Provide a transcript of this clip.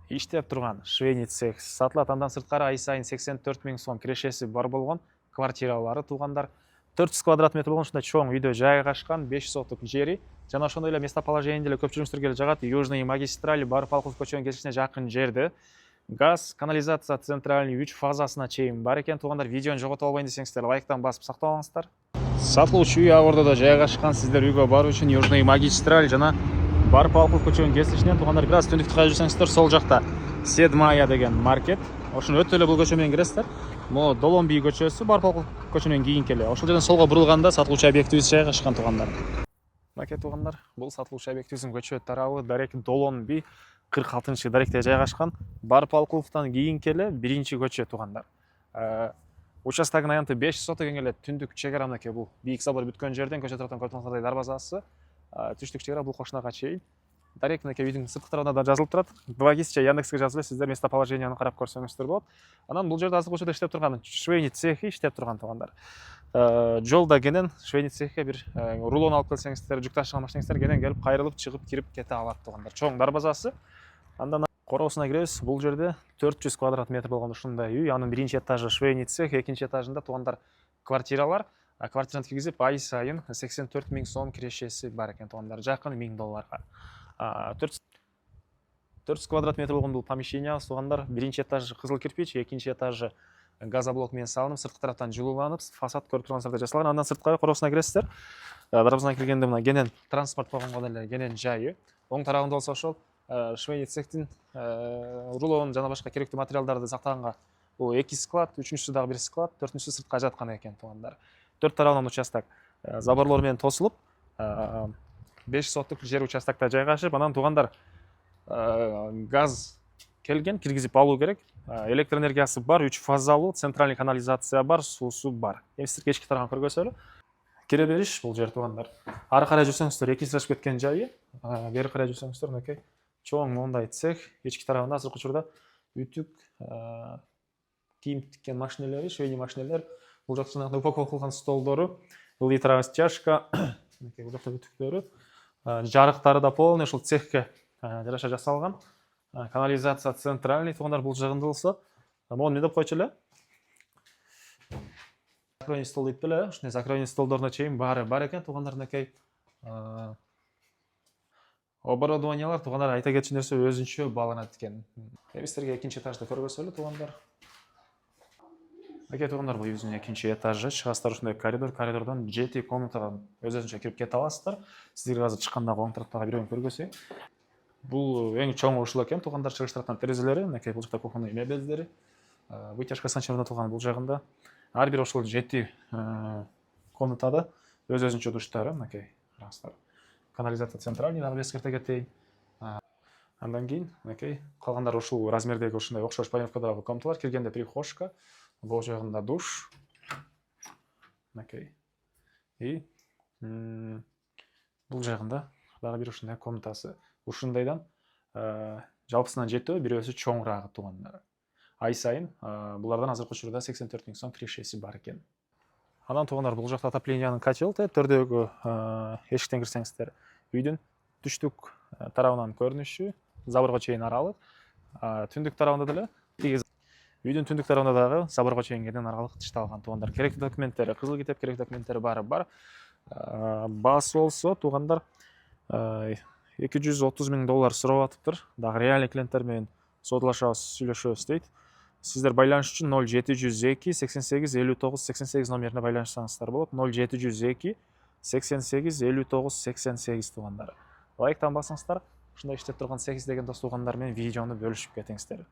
иштеп турган швейный цех сатылат. Андан сырткары ай сайын 84 000 сом кирешеси бар болгон квартиралары туугандар. 400 квадрат метр болгон ушундай чоң үйдө жайгашкан 5 соток жери жана ошондой эле местоположение деле көпчүлүктөргө жагат. Южный магистраль Барып-Алкулов көчөнүн кесишине жакын жерде. Газ, канализация центральный 3 фазасына чейин бар экен туугандар. Видеону жогото албайын десеңиздер, лайктан басып сактап алыңыздар. Сатылуучу үй Агордодо жайгашкан. Сиздер үйгө баруу үчүн Южный магистраль жана Барып-Алкулов көчөнүн кесишинен туугандар бир аз түндүктү кайда жүрсөңүздөр, сол жакта Седмая деген маркет. Ошону өтө эле бул көчө менен киресиздер. Могу Доломби көчөсү Барып-Алкулов көчөнүн кийинки эле. Ошол жерден солго бурулганда сатылуучу объектибиз жайгашкан туугандар. Макет туугандар, бул сатылуучу объектибиздин көчө тарабы дарек Доломби 46 даректе жайгашкан. Барып-Алкуловдон кийинки эле биринчи көчө туугандар. Участогунун аянты 5 соток эле түндүк чегара мынакей бул бийик забор бүткөн жерден көчө тараптан көрүп дарбазасы. Түштүк чегара бул кошунага чейин. Дарек мынакей үйдүн сырткы тарабында да жазылып турат. 2 Яндекске жазып сиздер местоположениену карап көрсөңүздөр болот. Анан бул жерде азыр учурда иштеп турган швейный цехи иштеп турган туугандар. Жолда кенен швейный цехке бир рулон алып келсеңиздер, жүк ташыган машинеңиздер кенен келип кайрылып чыгып кирип кете алат туугандар. Чоң дарбазасы. Андан короосуна киребиз. Бул жерде 400 квадрат метр болгон ушундай үй. Анын биринчи этажы швейный цех, экинчи этажында туугандар квартиралар. Квартираны киргизип ай сайын 84 000 сом кирешеси бар экен туугандар. Жакын $1000. 400 квадрат метр болгон бул помещение туугандар. Биринчи этажы кызыл кирпич, экинчи этажы газоблок менен салынып, сырткы тараптан жылууланып, фасад көрүп тургансыздар жасалган. Андан сырткы короосуна киресиздер. Дарбазадан киргенде мына кенен транспорт болгонго деле кенен жайы. Оң тарабында болсо ошол швейный цехтин рулон жана башка керектүү материалдарды сактаганга бул 2 склад, үчүнчүсү дагы бир склад, төртүнчүсү сыртка жаткан экен туугандар. Төрт тарабынан участок заборлор менен тосулуп, 5 соттук жер участокто жайгашып, анан туугандар газ келген, киргизип алуу керек. Электр энергиясы бар, 3 фазалуу, центральный канализация бар, суусу бар. Эми сиз кечки тарабын көргөзөлү. Кире бериш бул жер туугандар. Ары карай жүрсөңүздөр, экинчилешип кеткен жайы. Бери карай жүрсөңүздөр, мынакей чоң мондай цех, ички тарабында азыркы учурда үтүк, кийим тиккен машинелери, швейный машинелер, бул жакта упаковка кылган столдору, ылдый растяжка, мынакей бул жакта үтүктөрү, жарыктары да полный ушул цехке жараша жасалган. Канализация центральный туугандар бул жагында болсо, могу эмне деп койчу эле? Закройный стол дейт беле, ушундай закройный столдоруна чейин баары бар экен туугандар. Мынакей оборудованиялар туугандар айта кетчү нерсе өзүнчө бааланат экен. Эми сиздерге экинчи этажды көргөзөлү туугандар. Мынакей туугандар, бул үйүбүздүн экинчи этажы. Чыгасыздар ушундай коридордон 7 комнатага өз-өзүнчө кирип кете аласыздар. Сиздерге азыр чыкканда оң тараптагы бирөөнү көргөзөйүн. Бул эң чоң ушул экен туугандар, чыгыш тараптан терезелери, мынакей бул жакта кухонный мебелдери, вытяжка станцияларында турган бул жагында. Ар бир ошол 7 комнатада өз-өзүнчө душтары, мынакей караңыздар. Канализация центральный дагы эскерте кетейин. Андан кийин мынакей калгандары ушул размердеги ушундай окшош планировкадагы комнаталар. Киргенде прихожка, бул жагында душ. Мынакей. И бул жагында дагы бир ушундай комнатасы. Ушундайдан жалпысынан 7, бирөөсү чоңураагы туугандар. Ай сайын булардан азыркы учурда 84 000 сом кирешеси бар экен. Анан туугандар, бул жакта отоплениянын котел, төрдөгү эшиктен кирсеңиздер, үйдүн түштүк тарабынан көрүнүшү, заборго чейин аралык. Түндүк тарабында деле үйдүн түндүк тарабында дагы заборго чейин кенен аралык тышталган туугандар. Керектүү документтери, кызыл китеп керектүү документтери баары бар. Баасы болсо туугандар $230 000 сурап атыптыр. Дагы реальный клиенттер менен содалашабыз, сүйлөшөбүз дейт. Сиздер байланыш үчүн 0702 88 59 88 номерине байланышсаңыздар болот. 0702 88 59 88 туугандар. Лайктан басыңыздар. Ушундай иштеп турган 8 деген дос туугандар менен видеону бөлүшүп кетиңиздер.